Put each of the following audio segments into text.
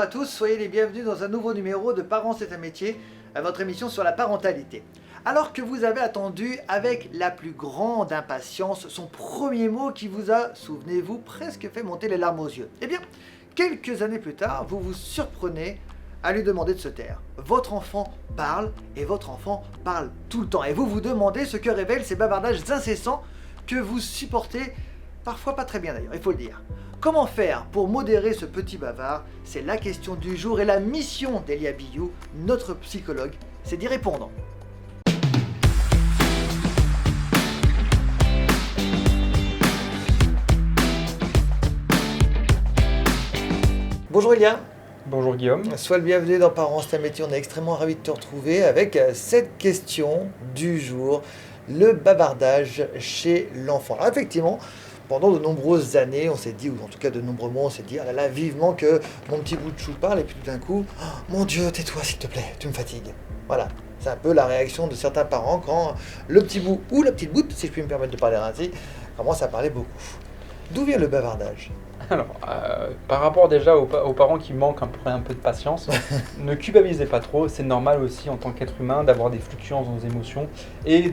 à tous, soyez les bienvenus dans un nouveau numéro de Parents c'est un métier, votre émission sur la parentalité. Alors que vous avez attendu avec la plus grande impatience son premier mot qui vous a, souvenez-vous, presque fait monter les larmes aux yeux. Eh bien, quelques années plus tard, vous vous surprenez à lui demander de se taire. Votre enfant parle et votre enfant parle tout le temps. Et vous vous demandez ce que révèlent ces bavardages incessants que vous supportez, parfois pas très bien d'ailleurs, il faut le dire. Comment faire pour modérer ce petit bavard? C'est la question du jour et la mission d'Elia Billou, notre psychologue, c'est d'y répondre. Bonjour Elia. Bonjour Guillaume. Sois le bienvenu dans Parents c'est un métier, on est extrêmement ravis de te retrouver avec cette question du jour, le bavardage chez l'enfant. Alors effectivement, pendant de nombreuses années, on s'est dit, ou en tout cas de nombreux mois, on s'est dit, ah là là, vivement que mon petit bout de chou parle, et puis tout d'un coup, oh, mon Dieu, tais-toi s'il te plaît, tu me fatigues. Voilà, c'est un peu la réaction de certains parents quand le petit bout, ou la petite boute, si je puis me permettre de parler ainsi, commence à parler beaucoup. D'où vient le bavardage? Alors, par rapport déjà aux parents qui manquent un peu de patience, ne culpabilisez pas trop, c'est normal aussi en tant qu'être humain d'avoir des fluctuations dans nos émotions et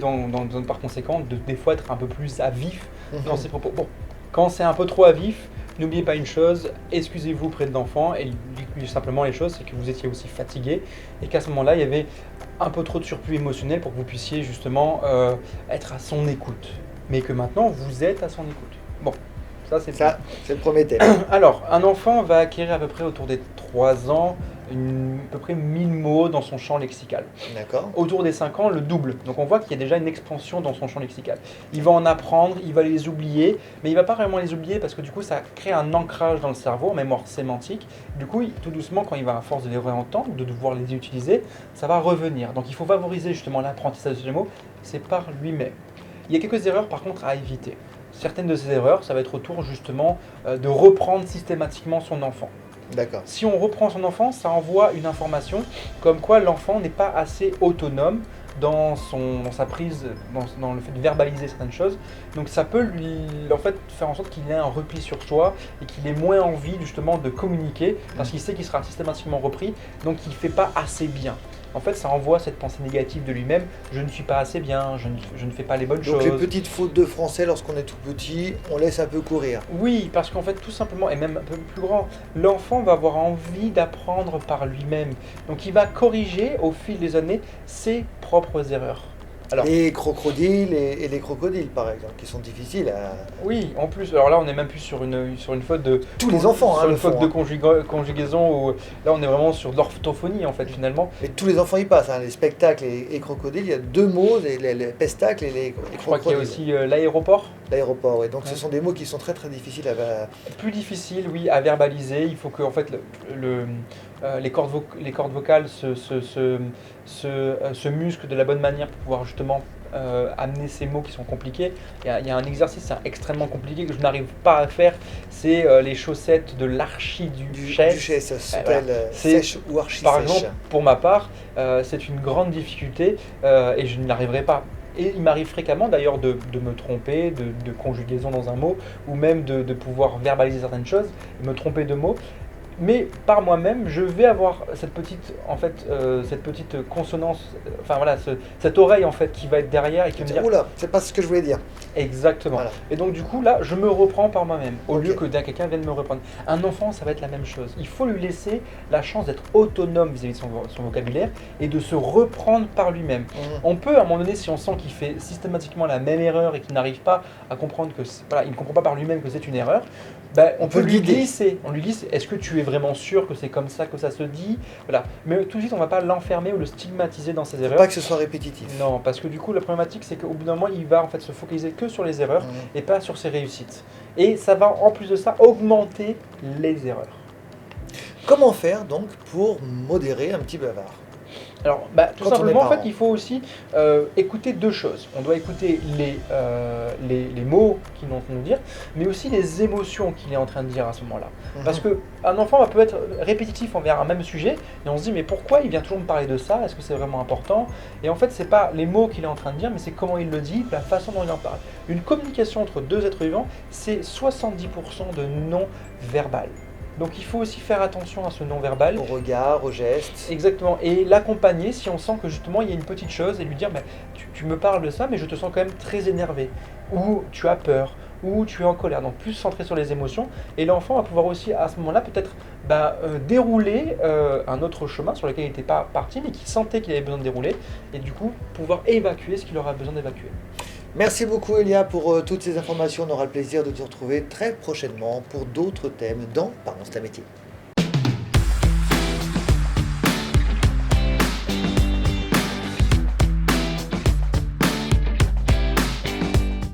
par conséquent des fois être un peu plus à vif dans ses propos. Bon, quand c'est un peu trop à vif, n'oubliez pas une chose, excusez-vous auprès de l'enfant et dites-lui simplement les choses, c'est que vous étiez aussi fatigué et qu'à ce moment-là, il y avait un peu trop de surplus émotionnel pour que vous puissiez justement être à son écoute, mais que maintenant vous êtes à son écoute. Bon. Ça, c'est le premier thème. Alors, un enfant va acquérir à peu près autour des 3 ans, à peu près 1000 mots dans son champ lexical. D'accord. Autour des 5 ans, le double. Donc on voit qu'il y a déjà une expansion dans son champ lexical. Il va en apprendre, il va les oublier, mais il ne va pas vraiment les oublier parce que du coup, ça crée un ancrage dans le cerveau, en mémoire sémantique. Du coup, tout doucement, quand il va à force de les réentendre, de devoir les utiliser, ça va revenir. Donc il faut favoriser justement l'apprentissage de ces mots, c'est par lui-même. Il y a quelques erreurs par contre à éviter. Certaines de ces erreurs, ça va être autour justement de reprendre systématiquement son enfant. D'accord. Si on reprend son enfant, ça envoie une information comme quoi l'enfant n'est pas assez autonome dans sa prise, dans le fait de verbaliser certaines choses. Donc ça peut lui faire en sorte qu'il ait un repli sur soi et qu'il ait moins envie justement de communiquer parce qu'il sait qu'il sera systématiquement repris, donc il ne fait pas assez bien. En fait, ça envoie cette pensée négative de lui-même, je ne suis pas assez bien, je ne fais pas les bonnes choses. Donc les petites fautes de français, lorsqu'on est tout petit, on laisse un peu courir. Oui, parce qu'en fait, tout simplement, et même un peu plus grand, l'enfant va avoir envie d'apprendre par lui-même. Donc il va corriger au fil des années ses propres erreurs. Alors, les crocodiles et les crocodiles, par exemple, qui sont difficiles à... Oui, en plus, alors là, on n'est même plus sur une faute de... Tous les enfants, sur une faute de conjugaison, où là, on est vraiment sur de l'orthophonie, en fait, finalement. Mais tous les enfants y passent, les spectacles et crocodiles, il y a deux mots, les pestacles et les crocodiles. Je crois qu'il y a aussi l'aéroport. L'aéroport, oui. Donc ce sont des mots qui sont très très difficiles à... Plus difficiles, oui, à verbaliser. Il faut que, en fait, les cordes vocales se musclent de la bonne manière pour pouvoir justement amener ces mots qui sont compliqués. Il y a un exercice extrêmement compliqué que je n'arrive pas à faire, c'est les chaussettes de l'archiduchesse. Duchesse, ça s'appelle sèche ou archi-sèche. Par exemple, pour ma part, c'est une grande difficulté et je n'y arriverai pas. Et il m'arrive fréquemment d'ailleurs de me tromper, de conjugaison dans un mot, ou même de pouvoir verbaliser certaines choses, me tromper de mots. Mais par moi-même, je vais avoir cette petite consonance, cette oreille en fait qui va être derrière et qui va me dire. Oula, c'est pas ce que je voulais dire. Exactement. Voilà. Et donc du coup là, je me reprends par moi-même au lieu que quelqu'un vienne me reprendre. Un enfant, ça va être la même chose. Il faut lui laisser la chance d'être autonome vis-à-vis de son vocabulaire et de se reprendre par lui-même. On peut à un moment donné, si on sent qu'il fait systématiquement la même erreur et qu'il n'arrive pas à comprendre il ne comprend pas par lui-même que c'est une erreur. On peut lui glisser. On lui glisse. Est-ce que tu es vraiment sûr que c'est comme ça que ça se dit? Voilà. Mais tout de suite, on ne va pas l'enfermer ou le stigmatiser dans ses erreurs. Pas que ce soit répétitif. Non, parce que du coup, la problématique, c'est qu'au bout d'un moment, il va en fait se focaliser que sur les erreurs et pas sur ses réussites. Et ça va, en plus de ça, augmenter les erreurs. Comment faire donc pour modérer un petit bavard? Alors, tout simplement, en fait, il faut aussi écouter deux choses. On doit écouter les mots qu'il est en train de nous dire, mais aussi les émotions qu'il est en train de dire à ce moment-là. Parce qu'un enfant peut être répétitif envers un même sujet, et on se dit, mais pourquoi il vient toujours me parler de ça? Est-ce que c'est vraiment important? Et en fait, c'est pas les mots qu'il est en train de dire, mais c'est comment il le dit, la façon dont il en parle. Une communication entre deux êtres vivants, c'est 70% de non-verbal. Donc il faut aussi faire attention à ce non-verbal. Au regard, au geste. Exactement, et l'accompagner si on sent que justement il y a une petite chose et lui dire bah, tu me parles de ça mais je te sens quand même très énervé, ou tu as peur, ou tu es en colère, donc plus centré sur les émotions, et l'enfant va pouvoir aussi à ce moment-là peut-être dérouler un autre chemin sur lequel il n'était pas parti mais qu'il sentait qu'il avait besoin de dérouler, et du coup pouvoir évacuer ce qu'il aura besoin d'évacuer. Merci beaucoup Elia pour toutes ces informations. On aura le plaisir de te retrouver très prochainement pour d'autres thèmes dans Parents c'est un métier.